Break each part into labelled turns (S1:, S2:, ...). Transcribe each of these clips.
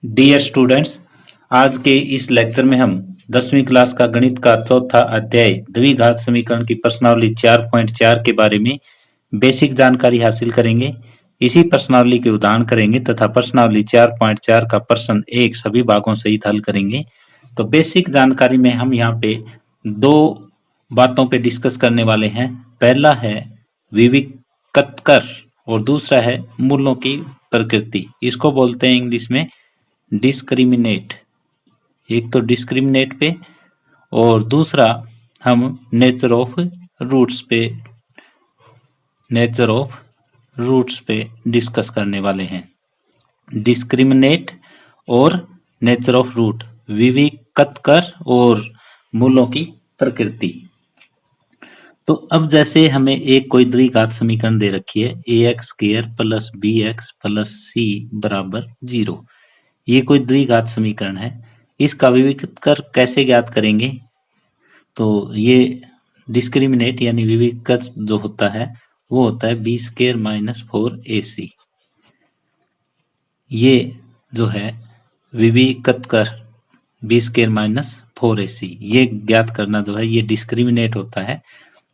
S1: Dear students, आज के इस लेक्चर में हम 10वीं क्लास का गणित का चौथा अध्याय द्विघात समीकरण की प्रश्नावली 4.4 के बारे में बेसिक जानकारी हासिल करेंगे। इसी प्रश्नावली के उदाहरण करेंगे तथा प्रश्नावली 4.4 का प्रश्न एक सभी भागों सहित हल करेंगे। तो बेसिक जानकारी में हम यहाँ पे दो बातों पे डिस्कस करने वाले हैं। पहला है विविकत कर और दूसरा है मूलों की प्रकृति। इसको बोलते हैं इंग्लिश में डिस्क्रिमिनेट। एक तो डिस्क्रिमिनेट पे और दूसरा हम नेचर ऑफ रूट्स पे डिस्कस करने वाले हैं। डिस्क्रिमिनेट और नेचर ऑफ रूट, विविकत कर और मूलों की प्रकृति। तो अब जैसे हमें एक कोई द्विघात समीकरण दे रखी है ax² plus bx plus c बराबर 0। ये कोई द्विघात समीकरण है। इसका विविकत कर कैसे ज्ञात करेंगे? तो ये डिस्क्रिमिनेट यानी विविकत जो होता है वो होता है b² माइनस 4ac। ये जो है विविकत कर b² माइनस 4ac, ये ज्ञात करना जो है ये डिस्क्रिमिनेट होता है।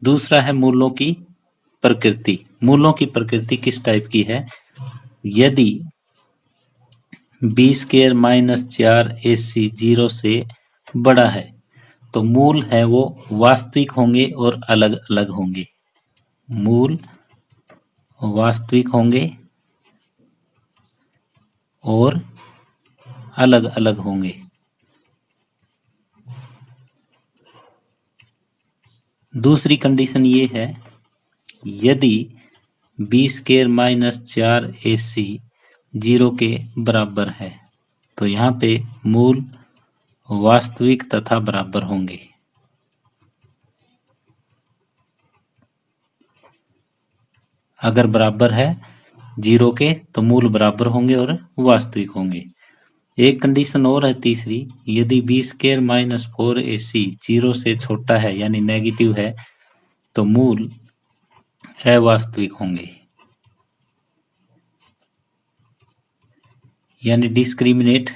S1: दूसरा है मूलों की प्रकृति। मूलों की प्रकृति किस टाइप की है? यदि b² माइनस 4ac 0 से बड़ा है तो मूल है वो वास्तविक होंगे और अलग अलग होंगे। मूल वास्तविक होंगे और अलग अलग होंगे। दूसरी कंडीशन ये है, यदि b² माइनस 4ac 0 के बराबर है तो यहाँ पे मूल वास्तविक तथा बराबर होंगे। अगर बराबर है 0 के तो मूल बराबर होंगे और वास्तविक होंगे। एक कंडीशन और है तीसरी, यदि b² माइनस 4ac 0 से छोटा है यानी नेगेटिव है तो मूल अवास्तविक होंगे। यानी डिस्क्रिमिनेट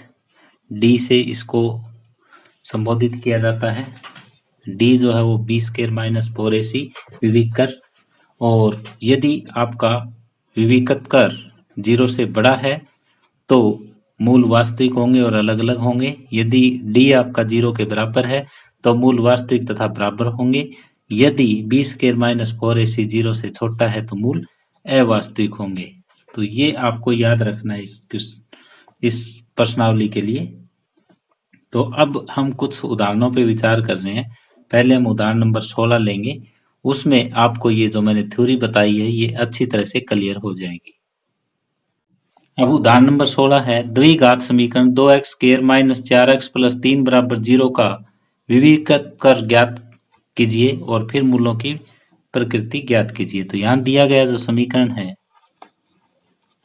S1: डी से इसको संबोधित किया जाता है। डी जो है वो b² माइनस 4ac विविकत, और यदि आपका विविकत कर 0 से बड़ा है तो मूल वास्तविक होंगे और अलग अलग होंगे। यदि डी आपका 0 के बराबर है तो मूल वास्तविक तथा बराबर होंगे। यदि b² माइनस 4ac 0 से छोटा है तो मूल अवास्तविक होंगे। तो ये आपको याद रखना है इस प्रश्नावली के लिए। तो अब हम कुछ उदाहरणों पे विचार कर रहे हैं। पहले हम उदाहरण नंबर 16 लेंगे, उसमें आपको ये जो मैंने थ्योरी बताई है ये अच्छी तरह से क्लियर हो जाएगी। अब उदाहरण नंबर 16 है, द्विघात समीकरण 2x² माइनस 4x प्लस 3 बराबर 0 का विविकत कर ज्ञात कीजिए और फिर मूलों की प्रकृति ज्ञात कीजिए। तो यहाँ दिया गया जो समीकरण है,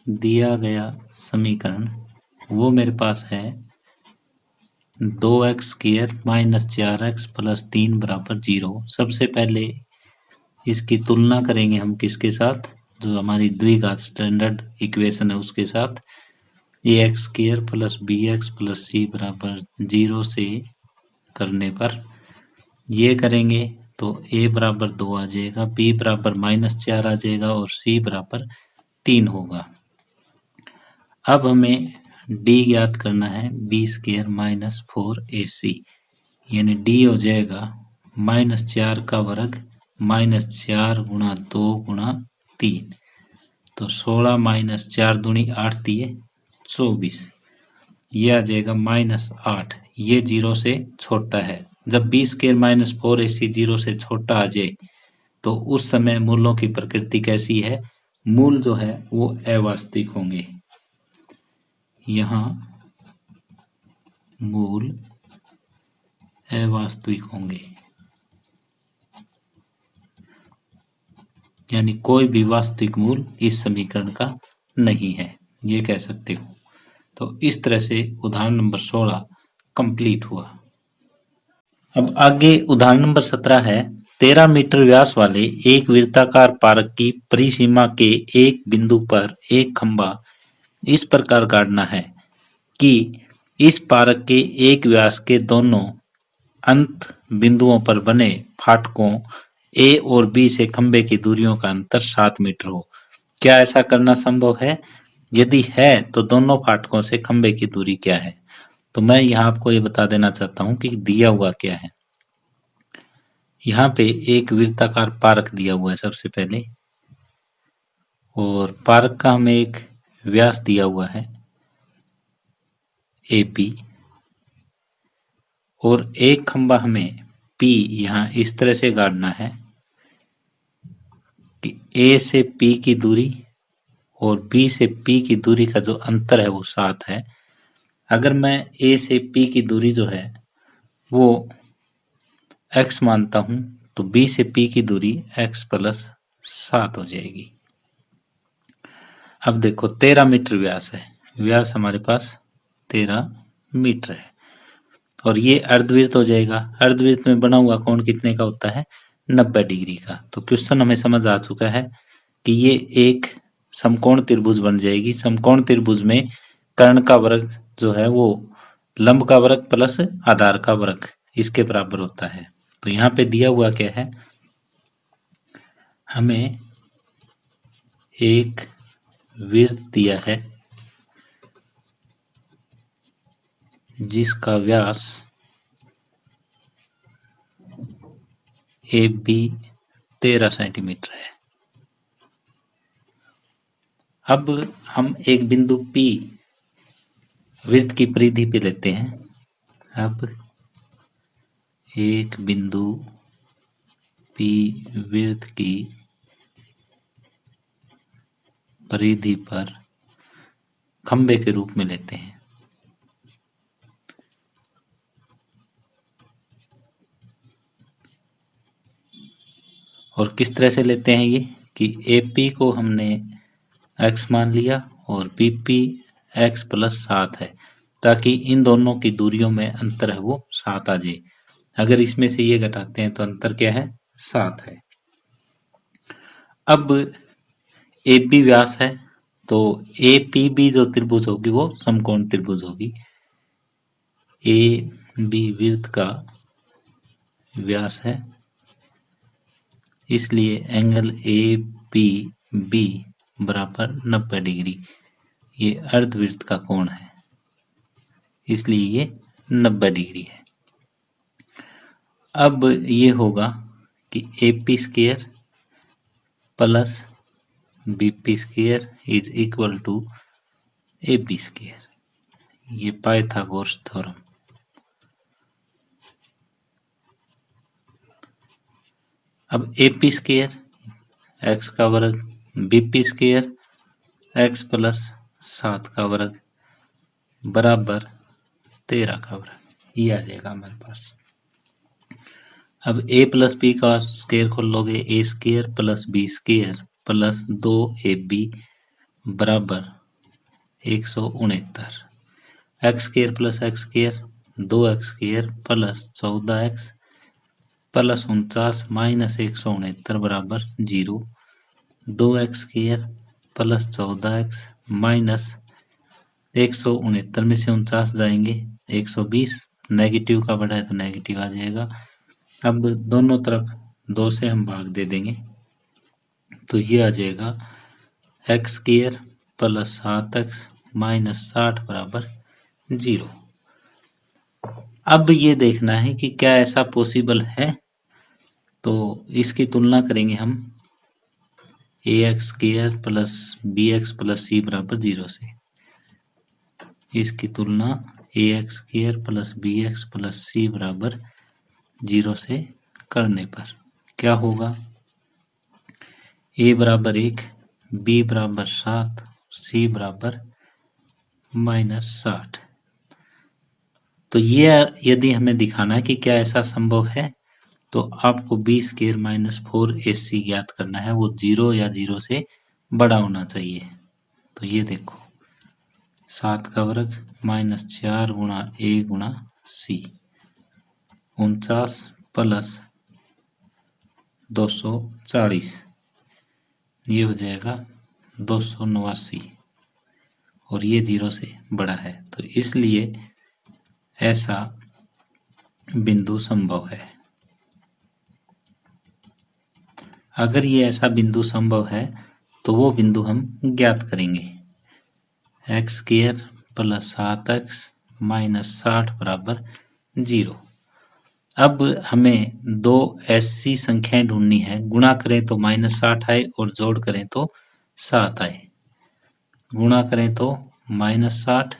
S1: दिया गया समीकरण वो मेरे पास है 2x² माइनस 4x प्लस 3 बराबर 0। सबसे पहले इसकी तुलना करेंगे हम किसके साथ? जो हमारी द्विघात स्टैंडर्ड इक्वेशन है उसके साथ। ax² plus bx plus c बराबर 0 से करने पर ये करेंगे तो a बराबर 2 आ जाएगा, b बराबर माइनस 4 आ जाएगा और c बराबर 3 होगा। अब हमें d ज्ञात करना है b² माइनस 4ac, यानी d हो जाएगा माइनस 4 का वर्ग माइनस 4 गुणा 2 गुणा 3, तो 16 माइनस 4 दूनी 8 दिए 24, ये आ जाएगा माइनस 8। ये 0 से छोटा है। जब b² माइनस 4ac 0 से छोटा आ जाए तो उस समय मूलों की प्रकृति कैसी है? मूल जो है वो अवास्तविक होंगे। यहाँ मूल अवास्तविक होंगे, यानी कोई भी वास्तविक मूल इस समीकरण का नहीं है, ये कह सकते हो। तो इस तरह से उदाहरण नंबर 16 कंप्लीट हुआ। अब आगे उदाहरण नंबर 17 है, 13 मीटर व्यास वाले एक वृत्ताकार पार्क की परिसीमा के एक बिंदु पर एक खंभा इस प्रकार गाड़ना है। कि इस पारक के एक व्यास के दोनों अंत बिंदुओं पर बने फाटकों ए और बी से खंभे की दूरियों का अंतर 7 मीटर हो। क्या ऐसा करना संभव है? यदि है तो दोनों फाटकों से खंभे की दूरी क्या है? तो मैं यहाँ आपको ये बता देना चाहता हूँ कि दिया हुआ क्या है। यहाँ पे एक वृत्ताकार पार्क दिया हुआ है सबसे पहले, और पार्क का हमें एक व्यास दिया हुआ है AP, और एक खंभा हमें P यहाँ इस तरह से गाड़ना है कि A से P की दूरी और B से P की दूरी का जो अंतर है वो 7 है। अगर मैं A से P की दूरी जो है वो x मानता हूं तो B से P की दूरी x प्लस 7 हो जाएगी। अब देखो 13 मीटर व्यास है, व्यास हमारे पास 13 मीटर है, और ये अर्धवृत्त हो जाएगा। अर्धवृत्त में बना हुआ कोण कितने का होता है? 90 डिग्री का। तो क्वेश्चन हमें समझ आ चुका है कि ये एक समकोण त्रिभुज बन जाएगी। समकोण त्रिभुज में कर्ण का वर्ग जो है वो लंब का वर्ग प्लस आधार का वर्ग इसके बराबर होता है। तो यहाँ पे दिया हुआ क्या है? हमें एक वृत्त दिया है जिसका व्यास AB 13 सेंटीमीटर है। अब हम एक बिंदु P वृत्त की परिधि पे लेते हैं। अब एक बिंदु P वृत्त की परिधि पर खंभे के रूप में लेते हैं। और किस तरह से लेते हैं ये कि AP को हमने x मान लिया और BP x प्लस 7 है, ताकि इन दोनों की दूरियों में अंतर है वो 7 आ जाए। अगर इसमें से ये घटाते हैं तो अंतर क्या है? 7 है। अब AP व्यास है तो APB जो त्रिभुज होगी वो समकोण त्रिभुज होगी। AB वृत्त का व्यास है, इसलिए एंगल APB बराबर 90 डिग्री। ये अर्धवृत्त का कोण है, इसलिए ये 90 डिग्री है। अब ये होगा कि AP square plus BP square is equal to AB square. ये पाइथागोरस थ्योरम। अब AP स्क्वायर x का वर्ग, BP स्क्वायर x प्लस 7 का वर्ग बराबर 13 का वर्ग, ये आ जाएगा हमारे पास। अब a प्लस बी का स्क्वायर खोल लोगे, A square plus B square plus 2AB बराबर 169। X square plus X square 2x square plus 14x plus 49 minus 169 बराबर 0। 2x square plus 14x minus 169 में से 49 जाएंगे 120, नेगेटिव का बड़ा है तो नेगेटिव आ जाएगा। अब दोनों तरफ 2 से हम भाग दे देंगे तो ये आ जाएगा x square plus 7x minus 60 बराबर 0। अब ये देखना है कि क्या ऐसा पॉसिबल है, तो इसकी तुलना करेंगे हम ax square plus bx plus c बराबर 0 से। इसकी तुलना ax square plus bx plus c बराबर 0 से करने पर क्या होगा? a बराबर 1, b बराबर 7, c बराबर -60। तो ये यदि हमें दिखाना है कि क्या ऐसा संभव है, तो आपको b स्क्वायर माइनस 4ac ज्ञात करना है, वो 0 या 0 से बड़ा होना चाहिए। तो ये देखो 7 का वर्ग माइनस 4 गुणा a गुणा c, 49 प्लस 240, ये हो जाएगा 289। और ये 0 से बड़ा है, तो इसलिए ऐसा बिंदु संभव है। अगर ये ऐसा बिंदु संभव है तो वो बिंदु हम ज्ञात करेंगे। X square plus 7x minus 60 बराबर 0। अब हमें दो ऐसी संख्याएं ढूंढनी है, गुणा करें तो -60 आए और जोड़ करें तो 7 आए। गुणा करें तो -60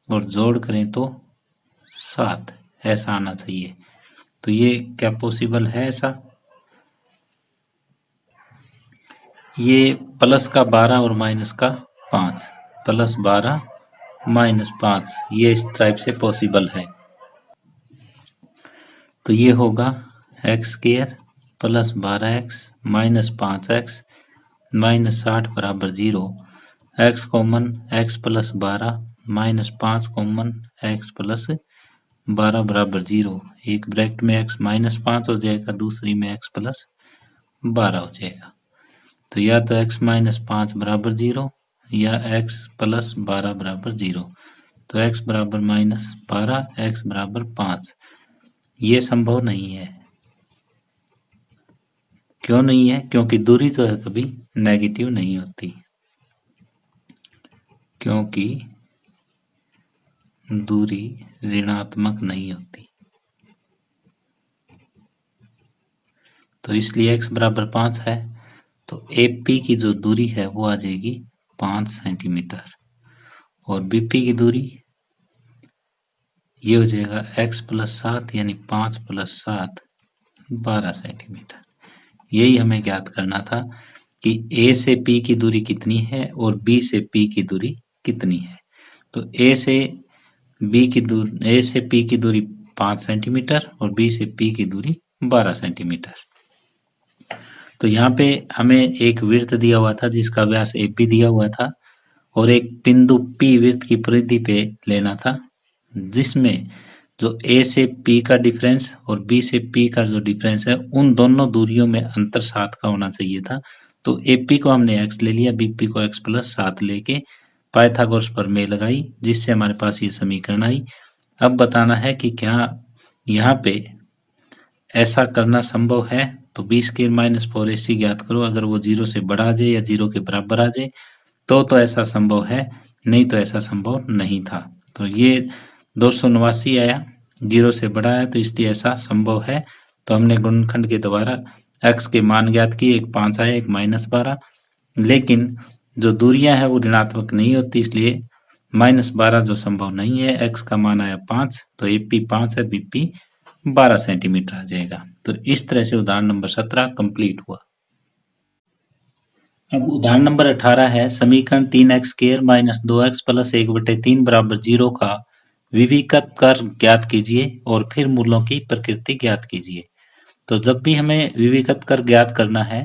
S1: और जोड़ करें तो 7, ऐसा आना चाहिए। तो ये क्या पॉसिबल है ऐसा? ये प्लस का 12 और माइनस का 5, प्लस 12 माइनस 5, ये इस टाइप से पॉसिबल है। तो ये होगा x square plus 12x minus 5x minus 60 बराबर 0। X common, x plus 12 minus 5 common, x plus 12 बराबर 0। एक ब्रैकेट में x माइनस 5 हो जाएगा, दूसरी में x प्लस 12 हो जाएगा। तो या तो x माइनस 5 बराबर 0 या x प्लस 12 बराबर 0। तो x बराबर माइनस 12, x बराबर 5, ये संभव नहीं है। क्यों नहीं है? क्योंकि दूरी जो है कभी नेगेटिव नहीं होती, क्योंकि दूरी ऋणात्मक नहीं होती। तो इसलिए x बराबर 5 है, तो AP की जो दूरी है वो आ जाएगी 5 सेंटीमीटर, और BP की दूरी ये हो जाएगा x प्लस 7 यानी 5 प्लस 7 12 सेंटीमीटर। यही हमें ज्ञात करना था कि A से P की दूरी कितनी है और B से P की दूरी कितनी है। तो A से P की दूरी 5 सेंटीमीटर और B से P की दूरी 12 सेंटीमीटर। तो यहाँ पे हमें एक वृत्त दिया हुआ था जिसका व्यास AP दिया हुआ था, और एक बिंदु P वृत्त की परिधि पे लेना था, जिसमें जो A से P का डिफरेंस और B से P का जो डिफरेंस है उन दोनों दूरियों में अंतर 7 का होना चाहिए था। तो AP को हमने x ले लिया, BP को x प्लस 7 लेके पाइथागोरस प्रमेय लगाई, जिससे हमारे पास ये समीकरण आई। अब बताना है कि क्या यहाँ पे ऐसा करना संभव है। तो बी स्क्वायर माइनस 4ac ज्ञात करो। अगर वो 0 से बड़ा आ जाए या 0 के बराबर आ जाए तो ऐसा संभव है, नहीं तो ऐसा संभव नहीं था। तो ये 289 आया, 0 से बड़ा है, तो इसलिए ऐसा संभव है। तो हमने गुणनखंड के द्वारा x के मान ज्ञात किए, एक 5 आया, एक -12, लेकिन जो दूरियां हैं वो ऋणात्मक नहीं होती, इसलिए -12 जो संभव नहीं है। x का मान आया 5, तो AP 5 है, BP 12 सेंटीमीटर आ जाएगा। तो इस तरह से उदाहरण नंबर 17 कंप्लीट हुआ। अब उदाहरण नंबर 18 है, समीकरण 3x square minus 2x plus 1/3 बराबर 0 का विविकत कर ज्ञात कीजिए और फिर मूलों की प्रकृति ज्ञात कीजिए। तो जब भी हमें विविकत कर ज्ञात करना है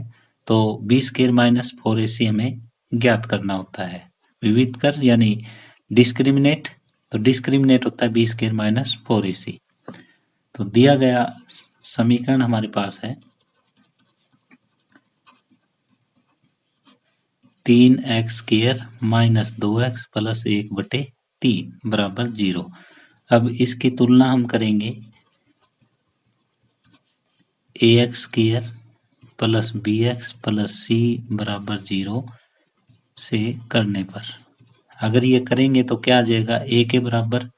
S1: तो बी स्क्वायर माइनस 4ac हमें ज्ञात करना होता है। विविध कर यानी डिस्क्रिमिनेट, तो डिस्क्रिमिनेट होता है बी स्क्वायर माइनस 4ac। तो दिया गया समीकरण हमारे पास है 3x square minus 2x plus 1/3 बराबर 0। अब इसकी तुलना हम करेंगे ax square plus bx plus c बराबर 0 से करने पर। अगर ये करेंगे तो क्या आ जाएगा, a के बराबर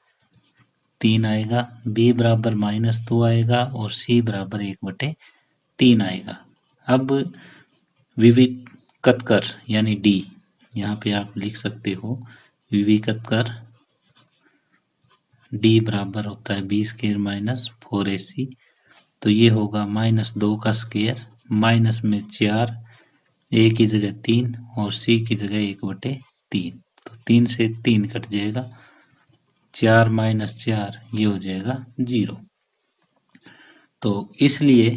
S1: 3 आएगा, b बराबर -2 आएगा और c बराबर 1/3 आएगा। अब विविकत कर यानी d, यहाँ पे आप लिख सकते हो विविकत कर d बराबर होता है बी स्क्वायर माइनस 4ac। तो ये होगा -2 का स्क्वायर, माइनस में 4, a की जगह 3 और c की जगह 1/3। तो 3 से 3 कट जाएगा, 4 माइनस 4 ये हो जाएगा 0। तो इसलिए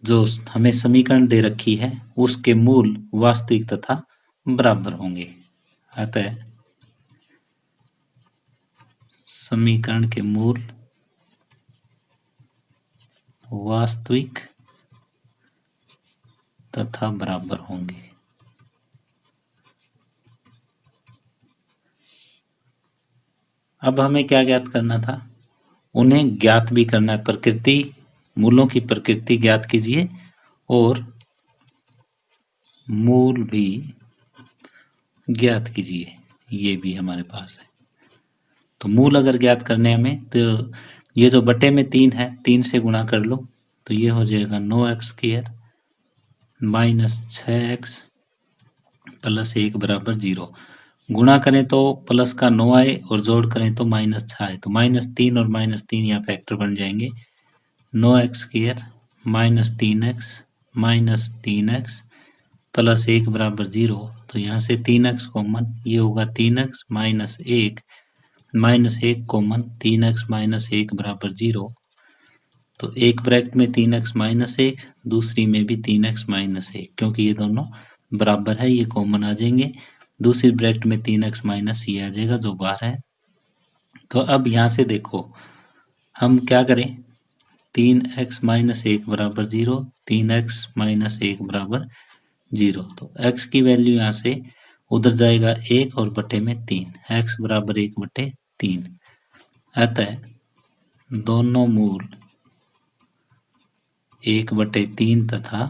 S1: जो हमें समीकरण दे रखी है उसके मूल वास्तविक तथा बराबर होंगे। अतः समीकरण के मूल वास्तविक तथा बराबर होंगे। अब हमें क्या ज्ञात करना था, उन्हें ज्ञात भी करना है। प्रकृति, मूलों की प्रकृति ज्ञात कीजिए और मूल भी ज्ञात कीजिए, ये भी हमारे पास है। तो मूल अगर ज्ञात करने हमें, तो ये जो बटे में 3 है, 3 से गुणा कर लो, तो ये हो जाएगा 9x² माइनस 6x प्लस 1 बराबर 0। गुणा करें तो प्लस का 9 आए और जोड़ करें तो -6 आए, तो -3 और -3 यहाँ फैक्टर बन जाएंगे। 9x² minus 3x minus 3x plus 1 बराबर 0। तो यहाँ से 3x कॉमन, ये होगा 3x minus 1 common, 3x minus 1 बराबर 0। तो एक ब्रैकेट में 3x माइनस 1, दूसरी में भी 3x माइनस 1, क्योंकि ये दोनों बराबर है, ये कॉमन आ जाएंगे। दूसरी ब्रैकेट में 3x माइनस ये आ जाएगा जो बाहर है। तो अब यहाँ से देखो हम क्या करें, 3x माइनस 1 बराबर 0, 3x माइनस 1 बराबर 0। तो x की वैल्यू यहाँ से उधर जाएगा 1 और बटे में 3, x बराबर 1/3। अतः दोनों मूल 1/3 तथा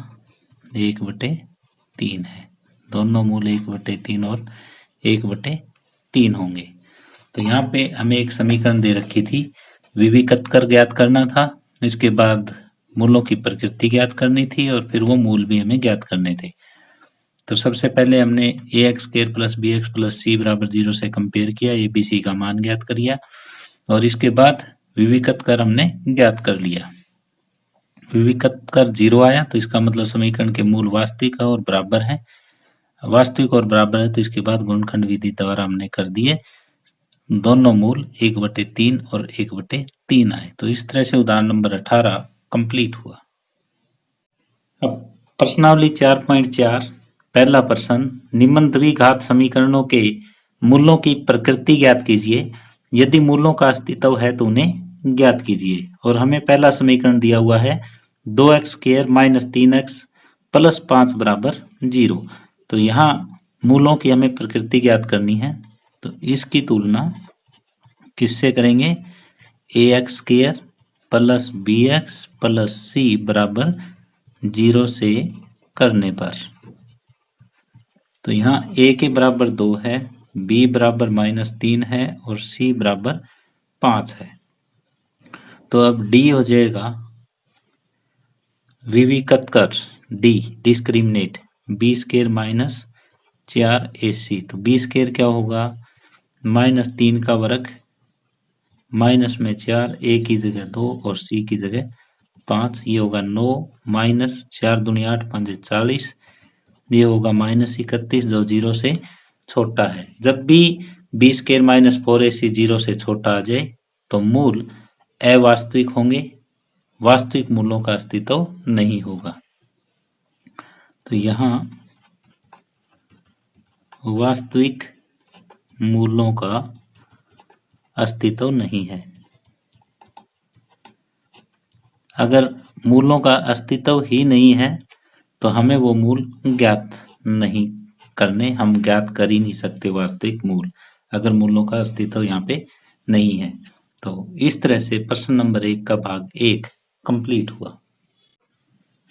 S1: 1/3 है। दोनों मूल 1/3 और 1/3 होंगे। तो यहाँ पे हमें एक समीकरण दे रखी थी, विविकत कर ज्ञात करना था, इसके बाद मूलों की प्रकृति ज्ञात करनी थी और फिर वो मूल भी हमें ज्ञात करने थे। तो सबसे पहले हमने ax² plus bx plus c बराबर 0 से कंपेयर किया, ए बी सी का मान ज्ञात कर लिया और इसके बाद विविकत कर हमने ज्ञात कर लिया। विविकत कर 0 आया तो इसका मतलब समीकरण के मूल वास्तविक और बराबर है, वास्तविक और बराबर है, तो इसके बाद गुणनखंड विधि द्वारा हमने कर दिए, दोनों मूल 1/3 और 1/3 आए। तो इस तरह से उदाहरण नंबर 18 कंप्लीट हुआ। अब प्रश्नावली 4.4 पहला प्रश्न, निम्न द्विघात समीकरणों के मूलों की प्रकृति ज्ञात कीजिए, यदि मूलों का अस्तित्व है तो उन्हें ज्ञात कीजिए। और हमें पहला समीकरण दिया हुआ है 2x² माइनस 3x प्लस 5 बराबर 0। तो यहाँ मूलों की हमें प्रकृति ज्ञात करनी है, तो इसकी तुलना किससे करेंगे, ax² plus bx plus c बराबर 0 से करने पर। तो यहाँ a के बराबर 2 है, b बराबर -3 है और c बराबर 5 है। तो अब d हो जाएगा विविकत कर, d discriminate b² minus 4ac। तो b² क्या होगा, -3 का वर्ग माइनस में 4, a की जगह 2 और c की जगह 5, ये होगा 9 माइनस 4 दूनी 8 5 40, ये होगा -31 जो 0 से छोटा है। जब भी b² माइनस 4ac 0 से छोटा आ जाए तो मूल अवास्तविक होंगे, वास्तविक मूलों का अस्तित्व नहीं होगा। तो यहाँ वास्तविक मूलों का अस्तित्व नहीं है। अगर मूलों का अस्तित्व ही नहीं है तो हमें वो मूल ज्ञात नहीं करने, हम ज्ञात कर ही नहीं सकते वास्तविक मूल, अगर मूलों का अस्तित्व यहाँ पे नहीं है। तो इस तरह से प्रश्न नंबर 1 का भाग 1 कंप्लीट हुआ।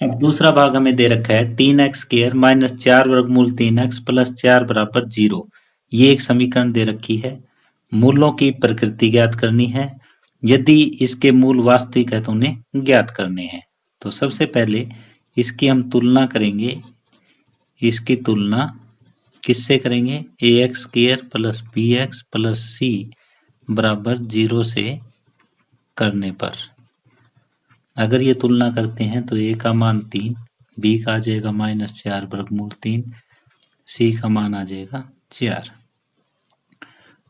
S1: अब दूसरा भाग हमें दे रखा है 3x² माइनस 4 वर्गमूल 3x प्लस 4 बराबर 0। ये एक समीकरण दे रखी है, मूलों की प्रकृति ज्ञात करनी है, यदि इसके मूल वास्तविक है तो उन्हें ज्ञात करने हैं। तो सबसे पहले इसकी हम तुलना करेंगे, इसकी तुलना किससे करेंगे, ax² plus bx plus c बराबर 0 से करने पर। अगर ये तुलना करते हैं तो a का मान 3, b का आ जाएगा -4 वर्गमूल 3, c का मान आ जाएगा 4।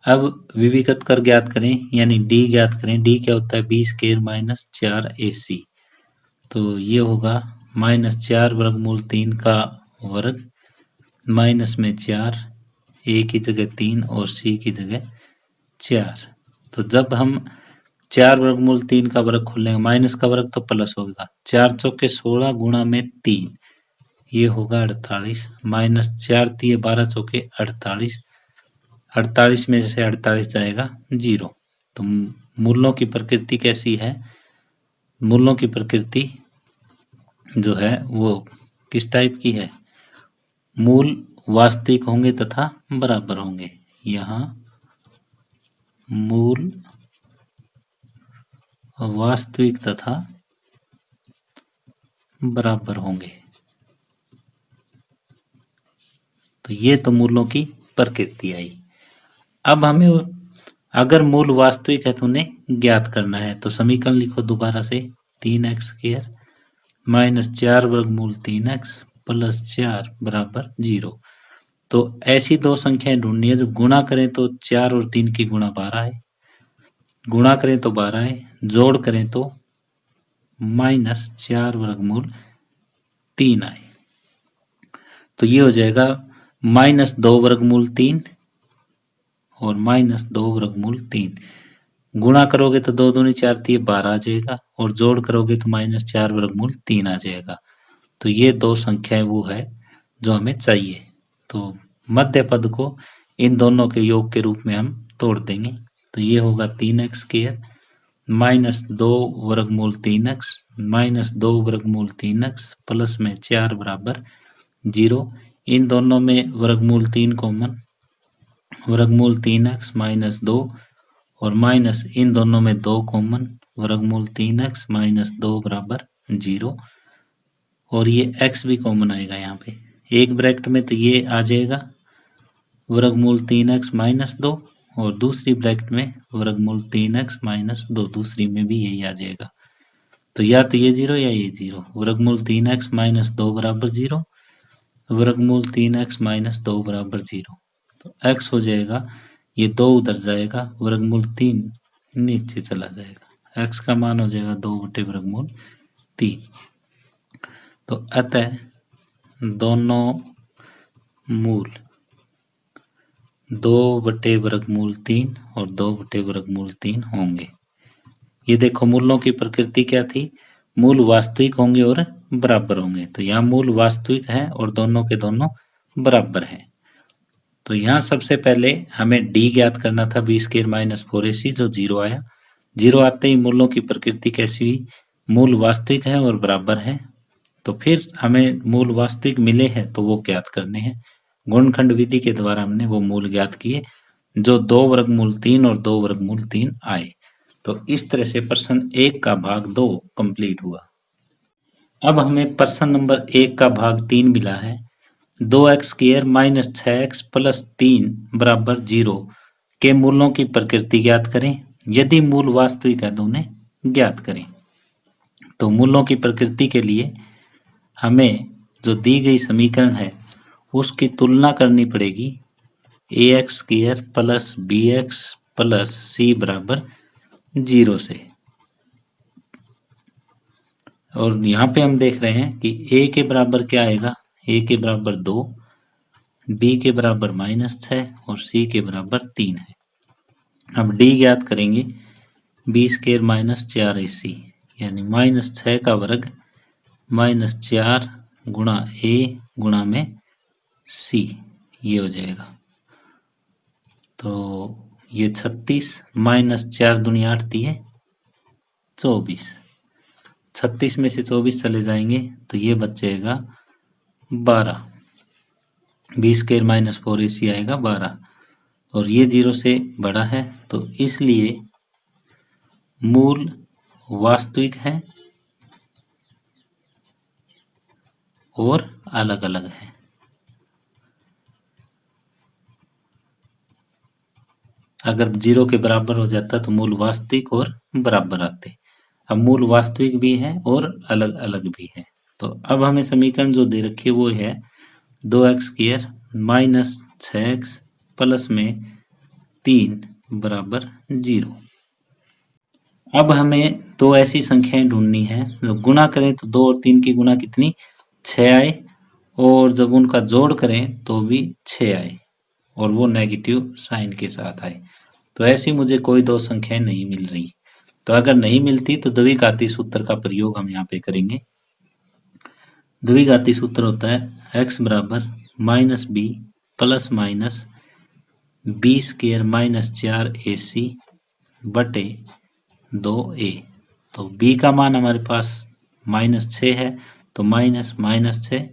S1: अब विविकत कर ज्ञात करें, यानी d ज्ञात करें। d क्या होता है, b² माइनस 4ac। तो ये होगा -4 वर्गमूल 3 का वर्ग माइनस में 4, a की जगह 3 और c की जगह 4। तो जब हम 4 वर्गमूल 3 का वर्ग खोलेंगे, माइनस का वर्ग तो प्लस होगा, 4 चौके 16 गुणा में 3, ये होगा 48, माइनस 4 3 12 चौके 48, 48 में से 48 जाएगा 0। तो मूलों की प्रकृति कैसी है? मूलों की प्रकृति जो है वो किस टाइप की है? मूल वास्तविक होंगे तथा बराबर होंगे। यहाँ मूल वास्तविक तथा बराबर होंगे। तो ये तो मूलों की प्रकृति आई। अब हमें अगर मूल वास्तविक है तो उन्हें ज्ञात करना है। तो समीकरण लिखो दोबारा से, 3x² माइनस 4 वर्गमूल 3x प्लस 4 बराबर 0। तो ऐसी दो संख्याएं ढूंढनी है जो गुणा करें तो 4 और 3 की गुणा 12 है, गुणा करें तो 12 है, जोड़ करें तो माइनस 4 वर्गमूल 3 आए। तो ये हो जाएगा माइनस 2 वर्गमूल 3 और माइनस 2 वर्गमूल 3। गुणा करोगे तो 2 दूनी 4 3 12 आ जाएगा, और जोड़ करोगे तो माइनस 4 वर्गमूल 3 आ जाएगा। तो ये दो संख्याएं वो है जो हमें चाहिए। तो मध्य पद को इन दोनों के योग के रूप में हम तोड़ देंगे। तो ये होगा 3x² माइनस 2 वर्गमूल 3x माइनस 2 वर्गमूल 3x प्लस में 4 बराबर 0। इन दोनों में वर्गमूल 3 कॉमन, वर्गमूल 3x माइनस 2 और माइनस इन दोनों में 2 कॉमन, वर्गमूल 3x माइनस 2 बराबर 0। और ये x भी कॉमन आएगा यहाँ पे एक ब्रैकेट में, तो ये आ जाएगा वर्गमूल 3x माइनस 2 और दूसरी ब्रैकेट में वर्गमूल 3x माइनस 2, दूसरी में भी यही आ जाएगा। तो या तो ये 0 या ये 0। वर्गमूल 3x माइनस 2 बराबर 0, वर्गमूल 3x माइनस 2 बराबर 0। तो x हो जाएगा, ये 2 उधर जाएगा, वर्गमूल 3 नीचे चला जाएगा, x का मान हो जाएगा 2 बटे वर्गमूल 3। तो अतः दोनों मूल 2 बटे वर्गमूल 3 और 2 बटे वर्गमूल 3 होंगे। ये देखो मूलों की प्रकृति क्या थी? मूल वास्तविक होंगे और बराबर होंगे। तो यहाँ मूल वास्तविक है और दोनों के दोनों बराबर हैं। तो यहाँ सबसे पहले हमें d ज्ञात करना था, b² माइनस 4ac, जो 0 आया। 0 आते ही मूलों की प्रकृति कैसी हुई? मूल वास्तविक है और बराबर है। तो फिर हमें मूल वास्तविक मिले हैं तो वो ज्ञात करने हैं। गुणनखंड विधि के द्वारा हमने वो मूल ज्ञात किए जो 2 वर्गमूल 3 और 2 वर्गमूल 3 आए। तो इस तरह से प्रश्न 1 का भाग 2 कंप्लीट हुआ। अब हमें प्रश्न नंबर 1 का भाग 3 मिला है। 2x² माइनस 6x प्लस 3 बराबर 0 के मूलों की प्रकृति ज्ञात करें। यदि मूल वास्तविक है तो उन्हें ज्ञात करें। तो मूलों की प्रकृति के लिए हमें जो दी गई समीकरण है उसकी तुलना करनी पड़ेगी ax² plus bx plus c बराबर 0 से। और यहाँ पे हम देख रहे हैं कि a के बराबर क्या आएगा? a के बराबर 2, b के बराबर -6 और c के बराबर 3 है। अब d ज्ञात करेंगे, b² माइनस 4ac यानी -6 का वर्ग माइनस 4 गुणा a गुणा में c, ये हो जाएगा। तो ये 36 माइनस 4 दूनी 8 दिए 24, 36 में से 24 चले जाएंगे तो ये बचेगा 12, b² माइनस 4ac आएगा 12, और ये 0 से बड़ा है तो इसलिए मूल वास्तविक है और अलग अलग है। अगर 0 के बराबर हो जाता तो मूल वास्तविक और बराबर आते। अब मूल वास्तविक भी है और अलग अलग भी है। तो अब हमें समीकरण जो दे रखी है वो है 2x² माइनस 6x प्लस में 3 बराबर 0। अब हमें दो ऐसी संख्याएं ढूंढनी है जो गुणा करें तो 2 और 3 की गुणा कितनी 6 आए, और जब उनका जोड़ करें तो भी 6 आए और वो नेगेटिव साइन के साथ आए। तो ऐसी मुझे कोई दो संख्याएं नहीं मिल रही। तो अगर नहीं मिलती तो द्विघाती सूत्र का प्रयोग हम यहाँ पे करेंगे। द्विघाती सूत्र होता है x बराबर minus b plus minus b² minus 4ac बटे 2a। तो b का मान हमारे पास -6 है, तो -6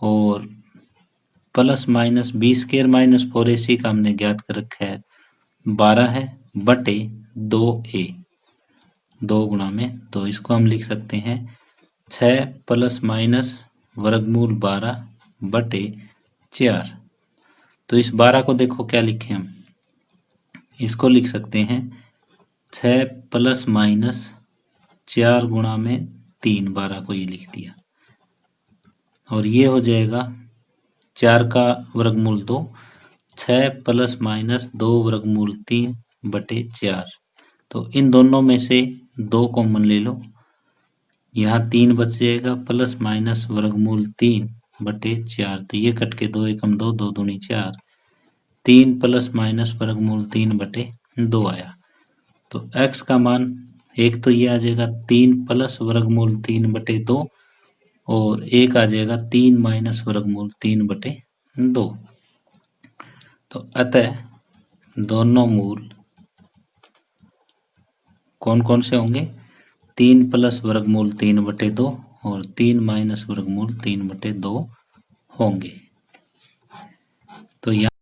S1: और प्लस माइनस b² - 4ac का हमने ज्ञात कर रखा है 12 है, बटे 2a, 2 गुणा में, तो इसको हम लिख सकते हैं 6 ± वर्गमूल 12 बटे 4। तो इस 12 को देखो क्या लिखें हम, इसको लिख सकते हैं 6 ± 4 गुणा में 3, 12 को ये लिख दिया, और ये हो जाएगा 4 का वर्गमूल 2, 6 ± 2 वर्गमूल 3 बटे 4। तो इन दोनों में से 2 कॉमन ले लो, यहाँ 3 बच जाएगा, प्लस माइनस वर्गमूल 3 बटे 4। तो ये कट के 2 एकम 2, 2 दूनी 4, 3 प्लस माइनस वर्गमूल 3 बटे 2 आया। तो x का मान एक तो ये आ जाएगा 3 प्लस वर्गमूल 3 बटे 2, और एक आ जाएगा 3 माइनस वर्गमूल 3 बटे 2। तो अतः दोनों मूल कौन कौन से होंगे, 3 प्लस वर्गमूल 3 बटे 2 और 3 माइनस वर्गमूल 3 बटे 2 होंगे। तो यहाँ